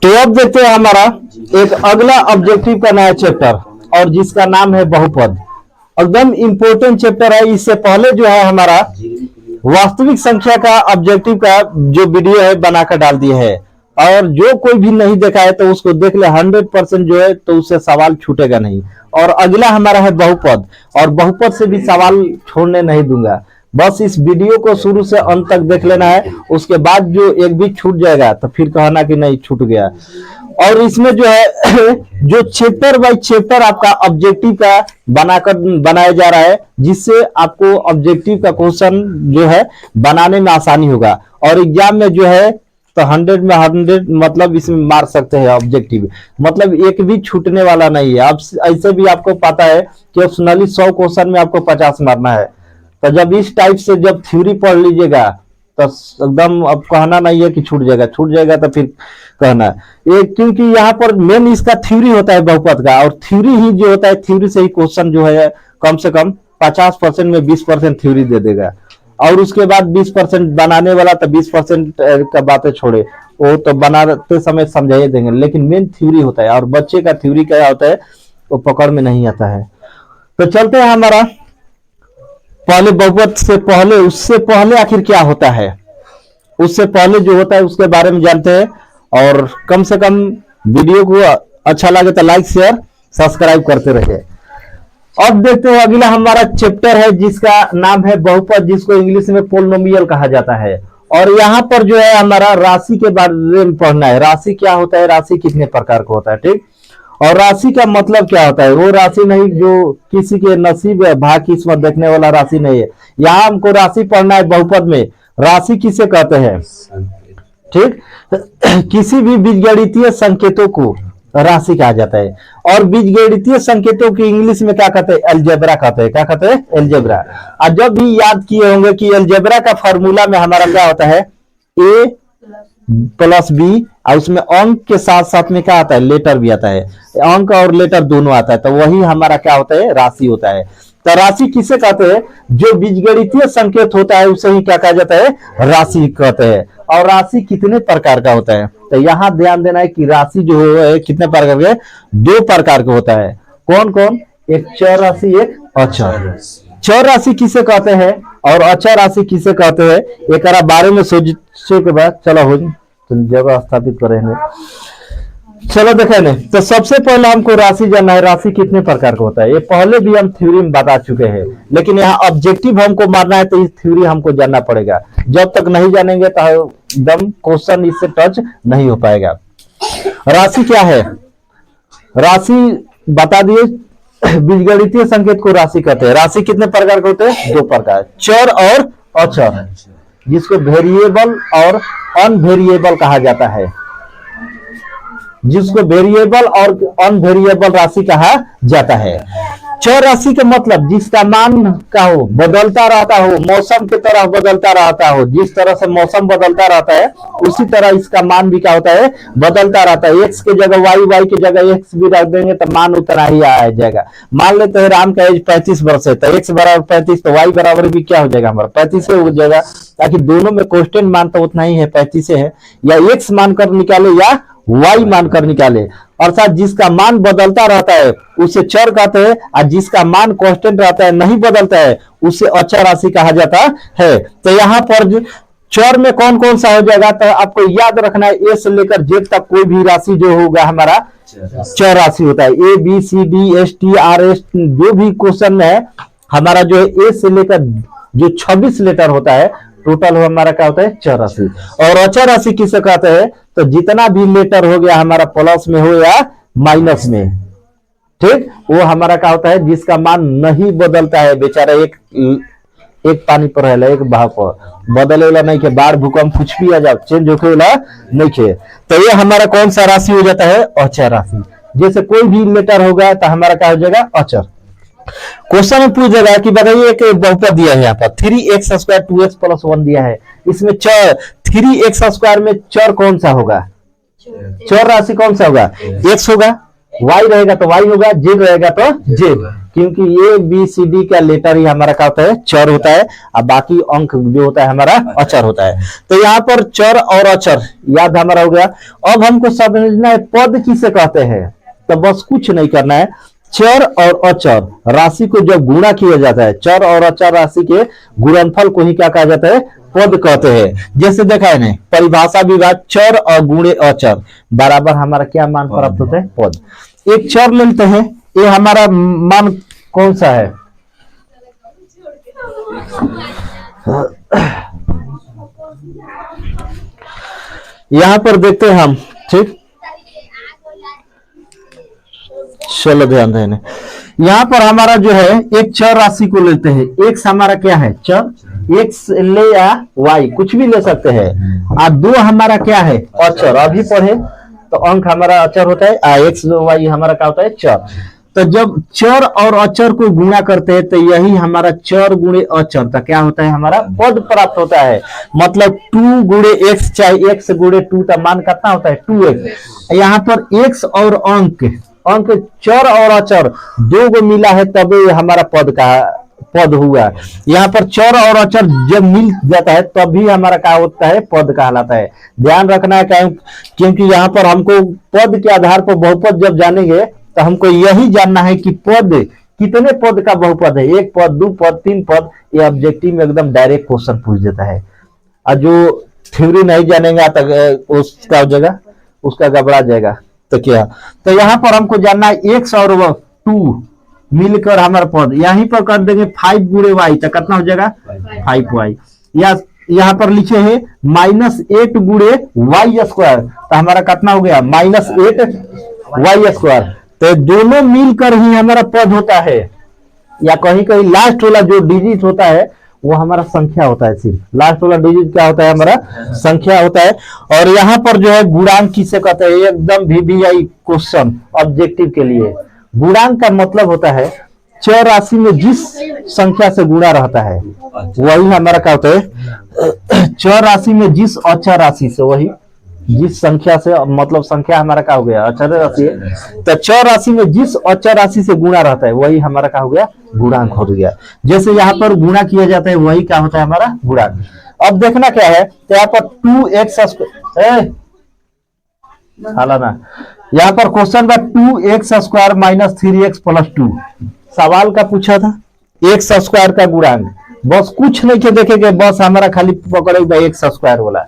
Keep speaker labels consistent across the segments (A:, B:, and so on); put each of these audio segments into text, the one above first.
A: तो अब देखते हैं हमारा एक अगला ऑब्जेक्टिव का नया चैप्टर, और जिसका नाम है बहुपद। एकदम इंपॉर्टेंट चैप्टर है। इससे पहले जो है हमारा वास्तविक संख्या का ऑब्जेक्टिव का जो वीडियो है बनाकर डाल दिए है, और जो कोई भी नहीं देखा है तो उसको देख ले, 100% जो है तो उससे सवाल छूटेगा नहीं। और अगला हमारा है बहुपद, और बहुपद से भी सवाल छोड़ने नहीं दूंगा। बस इस वीडियो को शुरू से अंत तक देख लेना है, उसके बाद जो एक भी छूट जाएगा तो फिर कहना कि नहीं छूट गया। और इसमें जो है जो चैप्टर बाय चैप्टर आपका ऑब्जेक्टिव का बनाया जा रहा है, जिससे आपको ऑब्जेक्टिव का क्वेश्चन जो है बनाने में आसानी होगा, और एग्जाम में जो है तो 100 में 100 मतलब इसमें मार सकते हैं ऑब्जेक्टिव, मतलब एक भी छूटने वाला नहीं है। अब ऐसे भी आपको पता है कि ऑप्शनली 100 क्वेश्चन में आपको 50 मारना है। तो जब इस टाइप से जब थ्योरी पढ़ लीजिएगा तो एकदम अब कहना नहीं है कि छूट जाएगा तो फिर कहना ये, क्योंकि यहाँ पर मेन इसका थ्योरी होता है बहुपद का, और थ्योरी ही जो होता है, थ्योरी से ही क्वेश्चन जो है कम से कम 50% में 20% थ्योरी दे देगा, और उसके बाद 20% बनाने वाला तो 20% का बातें छोड़े, वो तो बनाते समय समझाइए देंगे, लेकिन मेन थ्योरी होता है। और बच्चे का थ्योरी क्या होता है वो पकड़ में नहीं आता है। तो चलते हैं हमारा पहले बहुपद से पहले, उससे पहले आखिर क्या होता है, उससे पहले जो होता है उसके बारे में जानते हैं। और कम से कम वीडियो को अच्छा लगे तो लाइक शेयर सब्सक्राइब करते रहिए। अब देखते हैं अगला हमारा चैप्टर है जिसका नाम है बहुपद, जिसको इंग्लिश में पोलिनोमियल कहा जाता है। और यहाँ पर जो है हमारा राशि के बारे में पढ़ना है। राशि क्या होता है, राशि कितने प्रकार का होता है, ठीक। और राशि का मतलब क्या होता है, वो राशि नहीं जो किसी के नसीब भाग किस्मत देखने वाला राशि नहीं है। यहाँ हमको राशि पढ़ना है बहुपद में। राशि किसे कहते हैं, ठीक। किसी भी बीजगणितीय संकेतों को राशि कहा जाता है। और बीजगणितीय संकेतों की इंग्लिश में क्या कहते हैं, एलजेब्रा कहते हैं। क्या कहते हैं, एलजेब्रा। और जब भी याद किए होंगे कि एलजेब्रा का फॉर्मूला में हमारा क्या होता है, ए प्लस बी, और उसमें अंक के साथ साथ में क्या आता है, लेटर भी आता है। अंक और लेटर दोनों आता है, तो वही हमारा क्या होता है, राशि होता है। तो राशि किसे कहते हैं, जो बीजगणितीय संकेत होता है उसे ही क्या कहा जाता है, राशि कहते हैं। और राशि कितने प्रकार का होता है, तो यहाँ ध्यान देना है कि राशि जो है कितने प्रकार के, 2 प्रकार का होता है। कौन कौन, एक चर राशि, एक अचर। चर राशि किसे कहते हैं और अचर राशि किसे कहते हैं, एक बारे में सोचने के बाद चलो हो जगह स्थापित करेंगे। चलो देखें नहीं, तो सबसे पहले हमको राशि जानना है, राशि कितने प्रकार का होता है। ये पहले भी हम थ्योरी में बता चुके हैं, लेकिन यहाँ ऑब्जेक्टिव हमको मारना है तो इस थ्योरी हमको जानना पड़ेगा। जब तक नहीं जानेंगे तो एकदम क्वेश्चन इससे टच नहीं हो पाएगा। राशि क्या है, राशि बता दिए, बीजगणितीय संकेत को राशि कहते हैं। राशि कितने प्रकार के होते हैं, 2 प्रकार, चर और अचर, जिसको वेरिएबल और अनवेरिएबल कहा जाता है। जिसको वेरिएबल और अनवेरिएबल राशि कहा जाता है। चर राशि का मतलब जिसका मान का हो, बदलता रहता हो, मौसम की तरह बदलता रहता हो। जिस तरह से मौसम बदलता रहता है उसी तरह इसका मान भी क्या होता है, बदलता रहता है। एक्स की जगह वाई, वाई की जगह एक्स भी रख देंगे तो मान उतना ही आ जाएगा। मान लेते हैं राम का एज 35 वर्ष है, तो एक्स बराबर 35, तो वाई बराबर भी क्या हो जाएगा हमारा 35 हो जाएगा, ताकि दोनों में कांस्टेंट मान तो उतना ही है, 35 है। या एक्स मानकर निकाले या वाई मानकर निकाले, अर्थात जिसका मान बदलता रहता है उसे चर कहते हैं, और जिसका मान कांस्टेंट रहता है, नहीं बदलता है, उसे अचर राशि कहा जाता है। तो यहाँ पर चर में कौन कौन सा हो जाएगा, तो आपको याद रखना है ए से लेकर जेड तक कोई भी राशि जो होगा हमारा चर राशि होता है। A B C D S T R S, जो भी क्वेश्चन है हमारा जो है ए से लेकर जो 26 लेटर होता है टोटल हमारा क्या होता है, चर राशि। और अचर राशि किसे कहते हैं, तो जितना भी लेटर हो गया हमारा प्लस में हो या माइनस में, ठीक, वो हमारा क्या होता है, जिसका मान नहीं बदलता है। बेचारा एक पानी पर रहेला, एक भाव पर बदले वाला नहीं के, बाढ़ भूकंप कुछ भी आ जाओ चेंज होके वाला नहीं के, तो ये हमारा कौन सा राशि हो जाता है, अचर राशि। जैसे कोई भी लेटर होगा तो हमारा क्या हो जाएगा, अचर। क्वेश्चन में पूछ देगा कि बताइए एक बहुपद दिया है यहाँ पर 3x² 2x + 1 दिया है, इसमें चर 3x² में चर कौन सा होगा, चर राशि कौन सा होगा, x होगा, y रहेगा तो y होगा, z रहेगा तो z। क्योंकि ये बी सी डी का लेटर ही हमारा क्या होता है, चर होता है, और बाकी अंक जो होता है हमारा अचर होता है। तो यहाँ पर चर और अचर याद हमारा हो गया। अब हमको समझना है पद किसे कहते हैं। तो बस कुछ नहीं करना है, चर और अचर राशि को जब गुणा किया जाता है, चर और अचर राशि के गुणनफल को ही क्या कहा जाता है, पद कहते हैं। जैसे देखा है ना परिभाषा विभाग, चर और गुणे अचर बराबर हमारा क्या मान प्राप्त होता है, पद। एक चर लेते हैं, ये हमारा मान कौन सा है, यहां पर देखते हैं हम, ठीक, चलो ध्यान देने। यहाँ पर हमारा जो है एक चर राशि को लेते हैं, एक्स हमारा क्या है, चर, एक्स ले या वाई कुछ भी ले सकते हैं, और दो हमारा क्या है, अचर। अभी पढ़े तो अंक हमारा अचर होता है, एक्स वाई हमारा क्या होता है, चर। तो जब चर और अचर को गुणा करते हैं तो यही हमारा चर गुणे अचर, तो क्या होता है, हमारा पद प्राप्त होता है। मतलब 2 गुणे एक्स, चाहे एक्स गुणे 2 का मान कितना होता है, 2x। यहाँ पर एक्स और अंक चर और अचर दो को मिला है तभी हमारा पद हुआ। यहाँ पर चर और अचर जब मिल जाता है तभी हमारा क्या होता है, पद कहलाता है। ध्यान रखना है क्योंकि यहाँ पर हमको पद के आधार पर बहुपद जब जानेंगे तो हमको यही जानना है कि पद कितने पद का बहुपद है, 1 पद, 2 पद, 3 पद। ये ऑब्जेक्टिव में एकदम डायरेक्ट क्वेश्चन पूछ देता है, और जो थ्योरी नहीं जानेगा तो उसका हो जाएगा, उसका घबरा जाएगा। तो क्या, तो यहाँ पर हमको जानना है एक्स और 2 मिलकर हमारा पद, यहीं पर कर देंगे 5 गुणे वाई, तो कितना हो जाएगा, 5y। या यहाँ पर लिखे है -8 गुणे वाई स्क्वायर, तो हमारा कितना हो गया, -8y²। तो दोनों मिलकर ही हमारा पद होता है, या कहीं कहीं लास्ट वाला जो डिजिट होता है वो हमारा संख्या होता है। सिर्फ लास्ट वाला डिजिट क्या होता है, हमारा संख्या होता है। और यहाँ पर जो है गुणांक किसे कहते हैं, एकदम VVI क्वेश्चन ऑब्जेक्टिव के लिए। गुणांक का मतलब होता है चर राशि में जिस संख्या से गुणा रहता है वही हमारा क्या होता है, चर राशि में जिस अचर राशि से, वही जिस संख्या से, मतलब संख्या हमारा क्या हो गया, अचर राशि है। तो चर राशि में जिस अचर राशि से गुणा रहता है वही हमारा क्या हो गया, गुणांक हो गया। जैसे यहाँ पर गुणा किया जाता है वही क्या होता है, हमारा गुणांक। अब देखना क्या है, तो यहाँ पर 2x ना, यहाँ पर क्वेश्चन था 2x² - 3x + 2। सवाल का पूछा था x² का गुणांक, बस कुछ नहीं के देखेंगे, बस हमारा खाली पकड़ेगा x² वाला।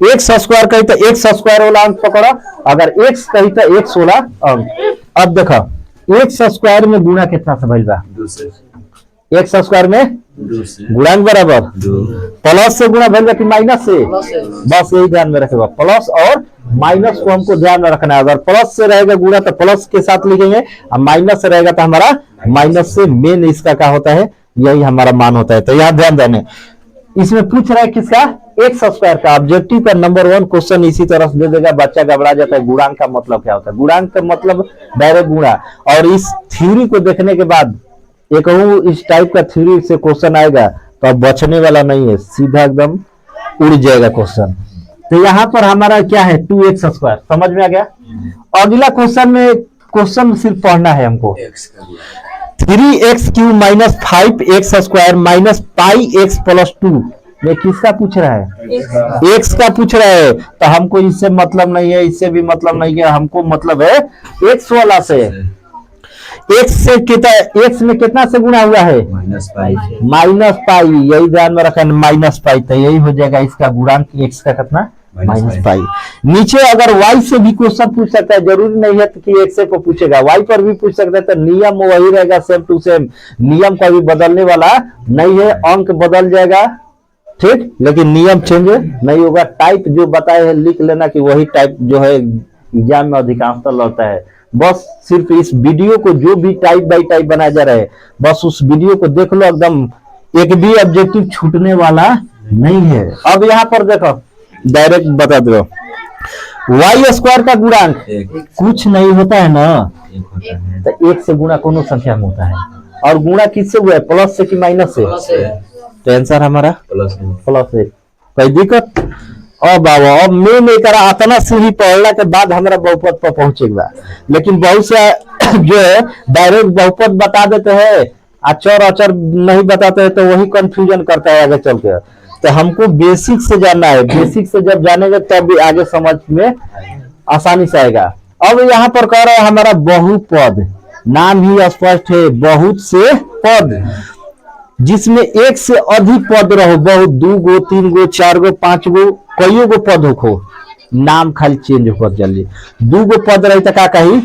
A: x² कही तो x² वाला अंक पकड़ा, अगर x कही तो x वाला अंक। अब देखो x² में गुणा कितना से भइल बा, x² में गुणांक बराबर प्लस से गुणा भइल बा कि माइनस से, बस यही ध्यान में रखेगा। प्लस और माइनस को हमको ध्यान में रखना है। अगर प्लस से रहेगा गुणा तो प्लस के साथ लिखेंगे, और माइनस से रहेगा तो हमारा माइनस से। मेन इसका क्या होता है, यही हमारा मान होता है। तो यहाँ ध्यान देने, इसमें पूछ रहा है किसका, x² का। ऑब्जेक्टिव का नंबर 1 क्वेश्चन इसी तरफ दे देगा, बच्चा घबरा जाता है। गुणांक का मतलब क्या होता है, गुणांक का मतलब डायरेक्ट गुणा। और इस थ्योरी को देखने के बाद एक इस टाइप का थ्योरी से क्वेश्चन आएगा तो अब बचने वाला नहीं है, सीधा एकदम उड़ जाएगा क्वेश्चन। तो यहाँ पर हमारा क्या है, 2x², समझ में आ गया। अगला क्वेश्चन में क्वेश्चन सिर्फ पढ़ना है हमको, 3x³ - 5x² - πx + 2 ये किसका पूछ रहा है, x का पूछ रहा है। तो हमको इससे मतलब नहीं है, इससे भी मतलब नहीं है, हमको मतलब है x वाला से। x से कितना, x में कितना से गुणा हुआ है, -π, यही ध्यान में रखना, -π। तो यही हो जाएगा इसका गुणांक, x का कितना, -π। नीचे अगर y से भी क्वेश्चन पूछ सकता है, जरूरी नहीं है कि x को पूछेगा, y पर भी पूछ सकता है। तो नियम वही रहेगा, सेम टू सेम, नियम कभी बदलने वाला नहीं है। अंक बदल जाएगा ठीक, लेकिन नियम चेंज नहीं होगा। टाइप जो बताए हैं लिख लेना कि वही टाइप जो है एग्जाम में अधिकांशतः लौटता है। बस सिर्फ इस वीडियो को जो भी टाइप बाई टाइप बनाया जा रहा है, बस उस वीडियो को देख लो, एकदम एक भी ऑब्जेक्टिव छूटने वाला नहीं है। अब यहाँ पर देखो, डायरेक्ट बता दो, y² का गुणांक कुछ नहीं होता है ना, तो 1 से गुणा कोनो संख्या में होता है। और गुणा किससे हुआ है, प्लस से कि माइनस से? तो आंसर हमारा प्लस है। कोई दिक्कत? अब बाबा अब मैं नहीं करा अतना सीढ़ी पढ़ला के बाद हमरा बहुपद पर पहुंचेगा, लेकिन बहुत से जो है डायरेक्ट बहुपद बता देते हैं, अचर अचर नहीं बताते हैं, तो वही कंफ्यूजन करता है आगे चल के। तो हमको बेसिक से जानना है, बेसिक से जब जानेंगे तब भी आगे समझ में आसानी से आएगा। अब यहाँ पर कह रहा है हमारा बहुपद, नाम ही स्पष्ट है, बहुत से पद जिसमें एक से अधिक पद रहो, बहुत 2 गो 3 गो 4 गो 5 गो कईयों गो पद हो, नाम खाली चेंज होकर चलिए। 2 गो पद रही का कही,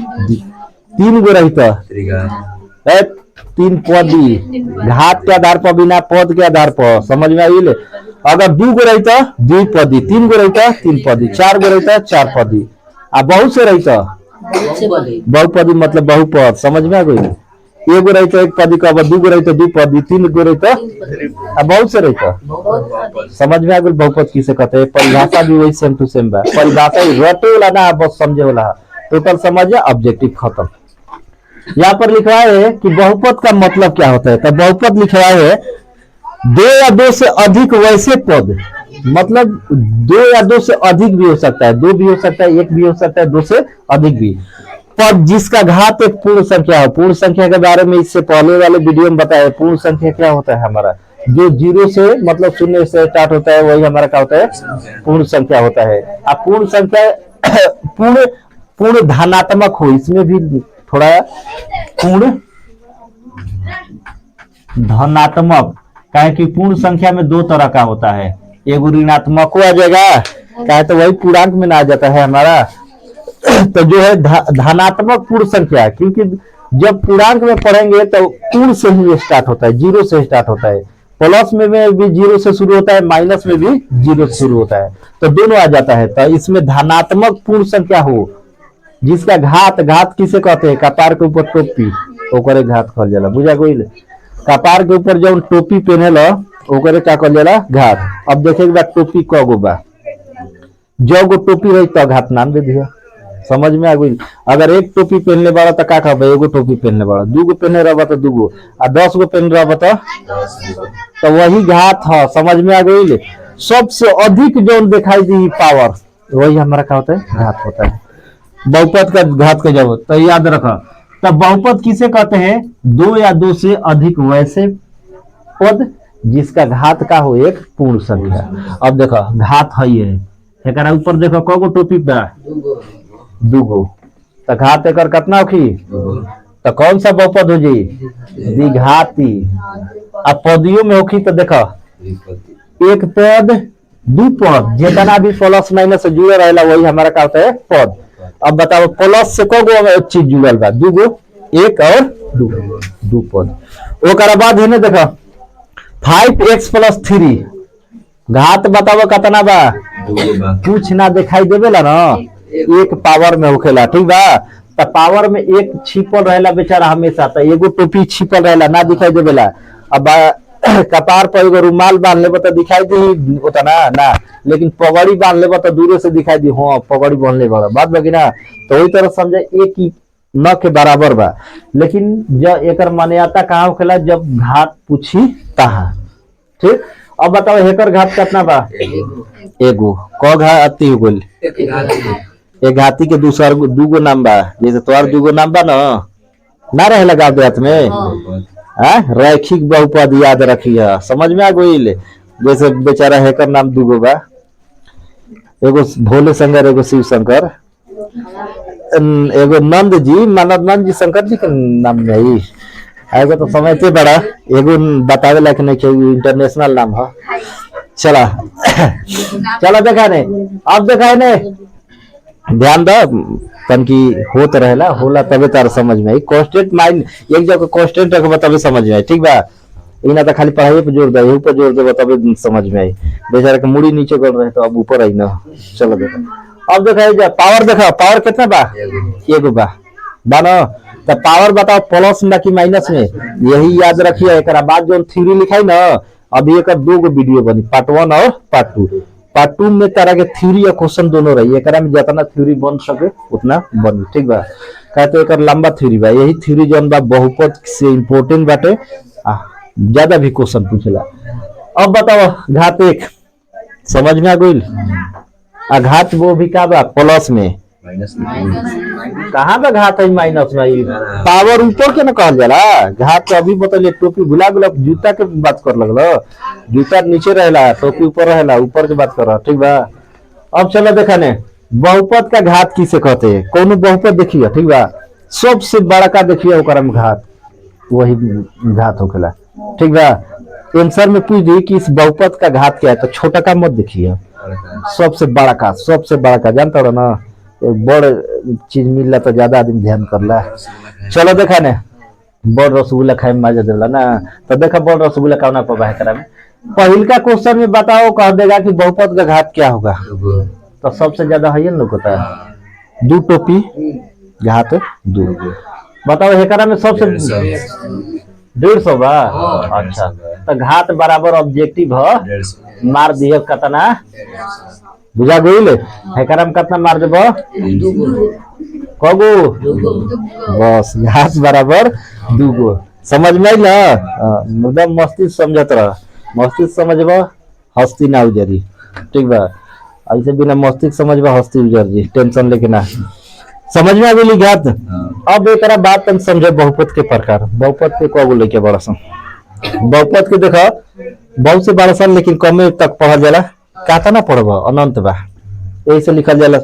A: 3 गो रही 3 पदी, घात के आधार पर बिना पद के आधार पर, समझ में आई। अगर 2 गो रही 2 पदी, 3 गो रही 3 पदी, 4 गो रही 4 पदी, आ बहुत से रही बहुपदी मतलब बहुपद, समझ में आ गई। एगो रही 1 पदी का, 2 गो रही 2 पदी, 3 गो रही बहुत से रही, समझ में आ गई। बहुपद किसे कहते हैं, परिभाषा भी वही सेम टू सेम बा, परिभाषा रटे वाला ना बस समझे वाला, टोटल समझ ऑब्जेक्टिव खत्म। यहाँ पर लिखा है कि बहुपद का मतलब क्या होता है, तो बहुपद लिखा है 2 या 2 से अधिक वैसे पद, मतलब 2 या 2 से अधिक भी हो सकता है, 2 भी हो सकता है, 1 भी हो सकता है, 2 से अधिक भी पद जिसका घात एक पूर्ण संख्या हो। पूर्ण संख्या के बारे में इससे पहले वाले वीडियो में बताया, पूर्ण संख्या क्या होता है हमारा, जो 0 से मतलब 0 से स्टार्ट होता है वही हमारा क्या होता है, पूर्ण संख्या होता है। अब पूर्ण संख्या पूर्ण धनात्मक हो, इसमें भी थोड़ा पूर्ण धनात्मक, क्या कि पूर्ण संख्या में 2 तरह का होता है, एगो ऋणात्मक आ जाएगा, क्या तो वही पूर्णांक में ना आ जाता है हमारा। तो जो है धनात्मक पूर्ण संख्या, क्योंकि जब पूर्णांक में पढ़ेंगे तो पूर्ण से ही स्टार्ट होता है, 0 से स्टार्ट होता है, प्लस में भी 0 से शुरू होता है, माइनस में भी 0 से शुरू होता है, तो दोनों आ जाता है। तो इसमें धनात्मक पूर्ण संख्या हो जिसका घात किसे कहते हैं, कपार के ऊपर टोपी ओकरे घात कहल जाला, बुझा गई। कपार के ऊपर जब टोपी पहने ओकरे क्या कहल जाला, घात। अब देखेगा टोपी क गो बा, जो गो टोपी रही तो घात नाम दे दिया, समझ में आ गई। अगर 1 टोपी पहनले बड़ा तो का कहबे, एगो टोपी पहनले बड़ा, 2 गो पहने रहा तो 2 गो, आ 10 गो पहन रहा तो वही घात है, समझ में आ गई। सबसे अधिक जो दिखाई दी पावर वही हमारा क्या होता है, घात होता है। बहुपद का घात का जब तो याद रखा, तब बहुपद किसे कहते हैं, 2 या 2 से अधिक वैसे पद जिसका घात का हो एक पूर्ण संख्या। अब देखो घात है ये, एकरा ऊपर देखो कगो टोपी बा, 2 गो, तो घात एकर कितना होखी, तो कौन सा बहुपद हो जी, द्विघाती। अब पदियों में होखी तो देखो 1 पद 2 पद, जितना भी प्लस माइनस से जुड़े रहेला वही हमारा क्या होता है, पद। अब बताओ प्लस से कगो चीज जुड़ल बा, 2 गो, 1 और 2 पद। ओकरा बाद है देखो 5x + 3, घात बताओ कितना बा, कुछ ना दिखाई देवेला ना, 1 पावर में होखेला, ठीक बा। तो पावर में 1 छिपल रहेला बेचारा हमेशा, तो एगो टोपी छिपल रहेला ना दिखाई देवेला। अब कपार पर एगो रुमाल बांध लेबो तो दिखाई दी उतना ना, लेकिन पगड़ी बांध लेबो तो दूर से दिखाई दी, हाँ पगड़ी बांध ले बड़ा बात बाकी ना। तो वही तरह समझे एक ही न के बराबर बा, लेकिन जब एकर मान्यता कहाँ होखेला, जब घात पूछी तहाँ, ठीक। अब बताओ हेकर घात कितना बा, एगो, क घाती हो गइल, एक घाती के 2 गो नाम बा, जैसे तोहार 2 गो नाम बा ना रहेला गाँव देहात में, रैखिक बहुपद याद रखिए, समझ में आ गई। जैसे बेचारा हेकर नाम 2 गो बा, एगो भोले शंकर, एगो शिव शंकर, एगो नंद जी, नंद जी शंकर जी के नाम में ही एगो, तो समझते बड़ा एगो बतावे लायक नहीं कि इंटरनेशनल नाम है। चला चला देखा नहीं, अब देखा है नहीं, ध्यान दो तन की होत रहेला होला तबे तार समझ में आई। कांस्टेंट माइंड एक जगह कांस्टेंट रखबा तबे समझ में आई, ठीक बा। इना तो खाली पढ़ाई पे जोर दे, यही पे जोर देबा तबे समझ में आई। बेचारा के मुड़ी नीचे कर रहे तो अब ऊपर आई ना। चलो देखो अब देखा जा पावर, देखा पावर कितना बा, एगो बा ना। तो पावर बताओ प्लस ना कि माइनस में, यही याद रखिए। एक बाद जो थ्योरी लिखाई ना, अभी एक 2 गो वीडियो बनी, पार्ट 1 और पार्ट 2। पार्ट 2 में तरह के थ्योरी और क्वेश्चन दोनों रही, एक में जितना थ्योरी बन सके उतना बनी, ठीक बा। कहते एक लंबा थ्योरी बा, यही थ्योरी जौन बा बहुपद से इम्पोर्टेंट बाटे, ज्यादा भी क्वेश्चन पूछेला। अब बताओ घात 1 समझ में आ गई। घात वो भी का बा प्लस में,
B: माइनस में
A: कहाँ पे घात है माइनस में? ई पावर ऊपर के ना कहल जाला। घात तो अभी बतलिए, टोपी भुला गेल, जूता के बात कर लगलो। जूता नीचे रहेला, टोपी ऊपर रहेला, ऊपर के बात कर रहा, ठीक बा। अब चलो देखा ने बहुपद का घात किसे कहते हैं। कोनो बहुपद देखिए, ठीक बा, सबसे बड़ा का देखिए ओकरा में घात, वही घात होखेला, ठीक बा। आंसर में पूछ दी कि इस बहुपद का घात क्या है, तो छोटा का मत देखिए, सबसे बड़ा का, सबसे बड़ा का। जानता हो ना, एक बड़ चीज मिलला तो ज्यादा आदमी ध्यान करला। चलो देखा ने बड़ रसगुल्ला खाए में मजा देला ना, तो देखा बड़ रसगुल्ला कौना पर बाहे करा में। पहिल का क्वेश्चन में बताओ, कह देगा कि बहुपद का घात क्या होगा, तो सबसे ज्यादा है ना होता है 2 टोपी घात 2। बताओ एकरा में सबसे 150 बा। अच्छा, तो घात बराबर ऑब्जेक्टिव ह, मार दिए कतना, बुझा गईल। एकरा में कितना मार देबो, कगो, बस घात बराबर 2 गो। समझ में आइल? एकदम मस्ती समझत रह, मस्ती समझबो हस्ती ना उजरी, ठीक बा। ऐसे बिना मस्ती समझबो हस्ती उजर जी, टेंशन लेके ना। समझ में आ गई घात। अब एक बात तुम समझो बहुपद के प्रकार। बहुपद के कगो लेके बड़ा सन, बहुपद के देखो बहुत से बड़ा सन, लेकिन कमे तक पढ़ल जाला। कहता ना पढ़बो अनंत बा, यही से लिखल जाला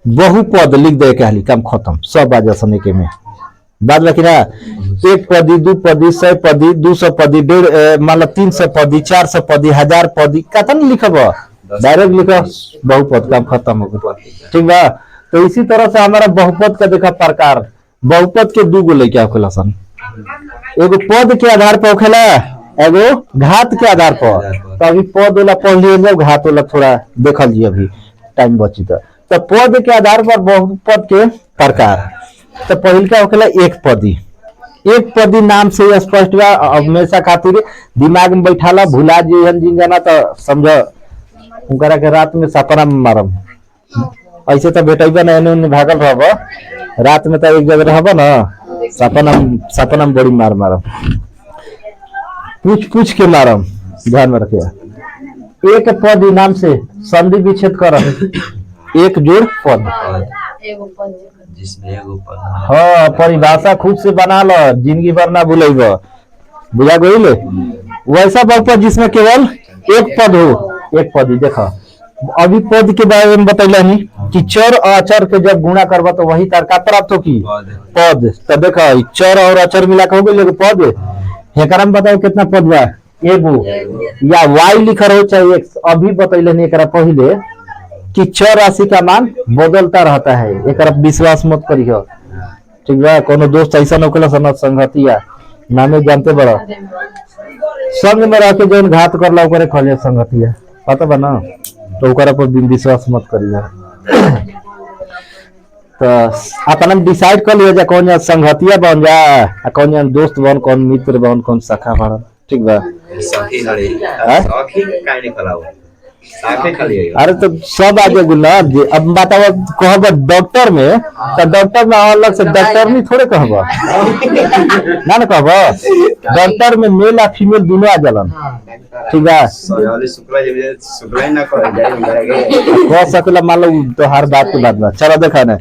A: बहुपद। लिख दे के हाली काम खत्म, सब आ जा सन के में। बाद बाकी ना 1 पदी 2 पदी 100 पदी 200 पदी, मान लो 300 पदी 400 पदी 1000 पदी, कहता ना लिखब, डायरेक्ट लिखो बहुपद, काम खत्म हो गया, ठीक बा। तो इसी तरह से हमारा बहुपद का देखा प्रकार। बहुपद के 2 गो लेके होखेला सन, एगो पद के आधार पर होखेला, एगो घात के आधार पर। तो अभी पद वाला पढ़ लिए, घात वाला थोड़ा देखल जी, अभी टाइम बची तो पद के आधार पर बहुपद के प्रकार। तो पहिल का होखेला 1 पदी। 1 पदी नाम से स्पष्ट बा, हमेशा खातिर दिमाग में बैठाला, भुला जी जाना तो समझो उनकरा के रात में सपना में मारम। ऐसे तो बेटा ना एने भागल रहब, रात में तो एक जगह रहब ना, सपना में बड़ी मार मारम, पूछ पूछ के मारम, ध्यान में रखिए। 1 पद नाम से संधि विच्छेद करम, 1 जोड़ पद,
B: जिसमें एगो पद।
A: हाँ, परिभाषा खुद से बना लो, जिंदगी भर ना भूलेब, बुझा गईल। वैसा बहुपद जिसमें केवल 1 पद हो। 1 पद देखो, अभी पद के बारे में बतैला ही कि चर और अचर के जब गुणा करबा तो वही तार का प्राप्त हो की पद। तो देखो चर और अचर मिला के हो गई एगो पद। एकरा में बताओ कितना पद बा, एगो, या y लिखल हो चाहे x। अभी बतैले नहीं एकरा पहले कि चर राशि का मान बदलता रहता है, एकरा विश्वास मत करियो, ठीक बा। कोनो दोस्त ऐसा नौकला सनत संगतिया नामे जानते बड़ा, संग में रह के जौन घात करला ओकरे खले संगतिया, पता बा ना, तो ओकरा पर विश्वास मत करिए। तो अपना डिसाइड कर लिया जा कौन जा संगतिया बन जा, कौन जा दोस्त बन, कौन मित्र बन, कौन सखा बन, ठीक बा।
B: सखी नड़ी सखी काहे निकलाओ, साथे खाली है।
A: अरे तो सब आगे गुलाब जी। अब बताओ कहब डॉक्टर में, तो डॉक्टर में अलग से डॉक्टर नहीं थोड़े कहब ना कहब, डॉक्टर में मेल और फीमेल दोनों आ जालन, ठीक है।
B: सोयाली शुक्ला जे शुक्ला ना कर जाए हमरा के
A: हो सकला, मान लो तो हर बात के बात बा। चलो देखा ना,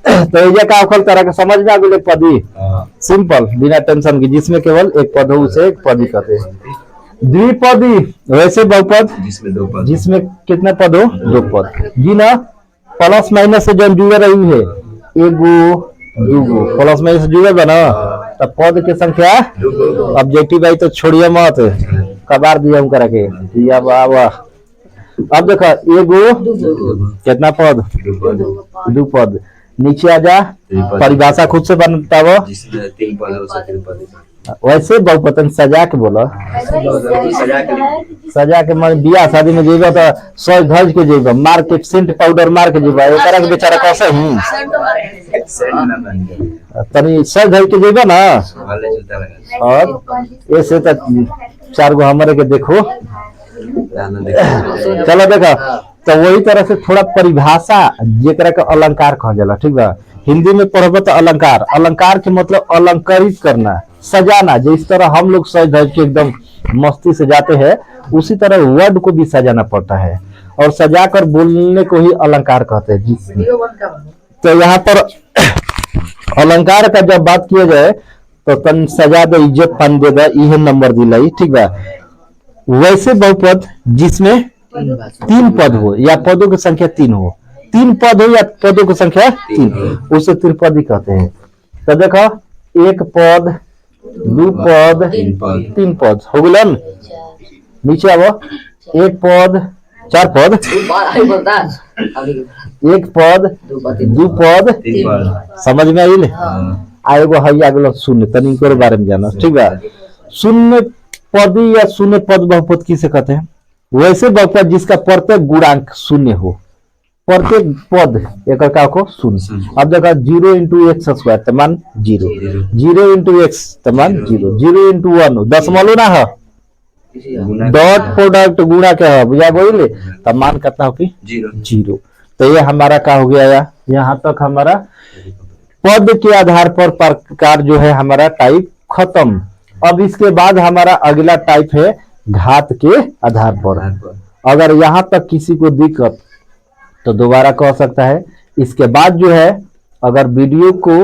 A: तो ये का अखल तरह के समझ में आ गई पदी, सिंपल बिना टेंशन के, जिसमें केवल 1 पद हो उसे 1 पदी कहते हैं। द्विपदी वैसे बहुपद
B: जिसमें 2 पद,
A: जिसमें कितने पद हो, 2 पद। जी ना, प्लस माइनस से जब जुड़ रही है, 1 गो 2 गो प्लस माइनस से जुड़े ना, तो पद की संख्या ऑब्जेक्टिव आई तो छोड़िए मत, कबार दिया हम करा के दिया बाबा। अब देखो 1 गो कितना पद, 2 पद। नीचे आ जा, परिभाषा खुद से बताओ,
B: जिसमें 3 पद हो सकते 3 पद।
A: वैसे बहुपतन सजा के बोला, सजा के मन बियाह शादी में जेबा तो सज धज के जेबा, मार के सेंट पाउडर मार के जेबा, एकरा के बेचारा कैसे हूं तनी सज धज के जेबा ना। और ऐसे तो 4 गो हमारे के देखो, चलो देखो। तो वही तरह से थोड़ा परिभाषा जेकरा के अलंकार कहा जाला, ठीक बा। हिंदी में पढ़ब तो अलंकार, अलंकार के मतलब अलंकारित करना, सजाना। जिस तरह हम लोग सज धज के एकदम मस्ती से जाते हैं, उसी तरह वर्ड को भी सजाना पड़ता है। और सजाकर बोलने को ही अलंकार कहते हैं। जिसमें तो यहाँ पर अलंकार का जब बात किया जाए तो तन सजा दे, इज्जत पान दे दा, यह नंबर दिलाई, ठीक बा। वैसे बहुपद जिसमें 3 पद हो या पदों की संख्या 3 हो, 3 पद हो या पदों की संख्या 3, उसे त्रिपदी कहते हैं। तो देखो 1 पद, 2 पद, 3 पद हो गलन। नीचे आवो 1 पद, 4 पद, 1 पद, 2 पद, समझ में आई? आएगो है अगला शून्य, तनी इनके बारे में जाना, ठीक है। शून्य पदी या शून्य पद बहुपद किसे कहते हैं? वैसे बहुपद जिसका प्रत्येक गुणांक शून्य हो, प्रत्येक पद एक को शून्य। अब देखा 0 इंटू एक्स स्क्वायर तमान 0, 0 इंटू एक्स तमान 0, 0 इंटू 1 दशमलव ना है, डॉट प्रोडक्ट गुणा क्या है बुझा बोले, तब मान कितना हो कि 0। तो ये हमारा क्या हो गया? यहाँ तक हमारा पद के आधार पर प्रकार जो है हमारा टाइप खत्म। अब इसके बाद हमारा अगला टाइप है घात के आधार पर। अगर यहाँ तक किसी को दिक्कत तो दोबारा कह सकता है। इसके बाद जो है अगर वीडियो को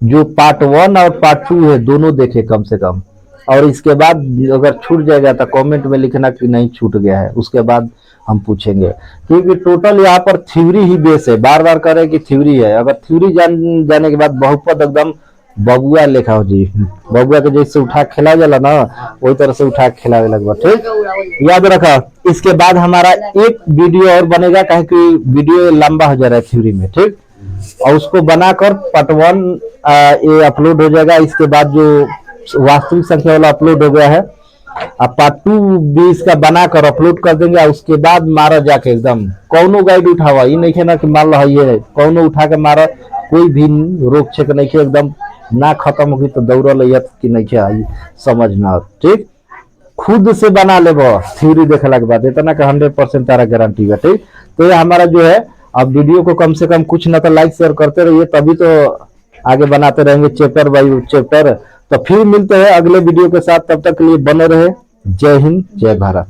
A: जो पार्ट 1 और पार्ट 2 है दोनों देखे कम से कम, और इसके बाद अगर छूट जाएगा तो कमेंट में लिखना कि नहीं छूट गया है, उसके बाद हम पूछेंगे। क्योंकि टोटल यहाँ पर थ्योरी ही बेस है, बार बार करें कि थ्योरी है। अगर थ्योरी जाने के बाद बहुपद एकदम बबुआ लेखा हो जी, बबुआ के जैसे उठा खेला जाला ना वही तरह से उठा खेला लगभग, ठीक याद रखा। इसके बाद हमारा एक वीडियो और बनेगा, कहें कि वीडियो लंबा हो जा रहा है थ्योरी में, ठीक, और उसको बनाकर पार्ट 1 ये अपलोड हो जाएगा। इसके बाद जो वास्तविक संख्या वाला अपलोड हो गया है, अब पार्ट 2 भी इसका बनाकर अपलोड कर देंगे। उसके बाद मारा जाके एकदम कौनो गाइड उठावा, ये नहीं ना कि मान लो ये कौनो उठा के मारा, कोई भी रोक छेक नहीं है, एकदम ना खत्म होगी तो दौड़ लियत कि नहीं आई समझ ना, ठीक। खुद से बना ले थ्योरी देखला के बाद, इतना का 100% तारा गारंटी है, ठीक। तो ये हमारा जो है अब वीडियो को कम से कम कुछ ना तो लाइक शेयर करते रहिए, तभी तो आगे बनाते रहेंगे चैप्टर बाय चैप्टर। तो फिर मिलते हैं अगले वीडियो के साथ, तब तक के लिए बने रहे। जय हिंद, जय भारत।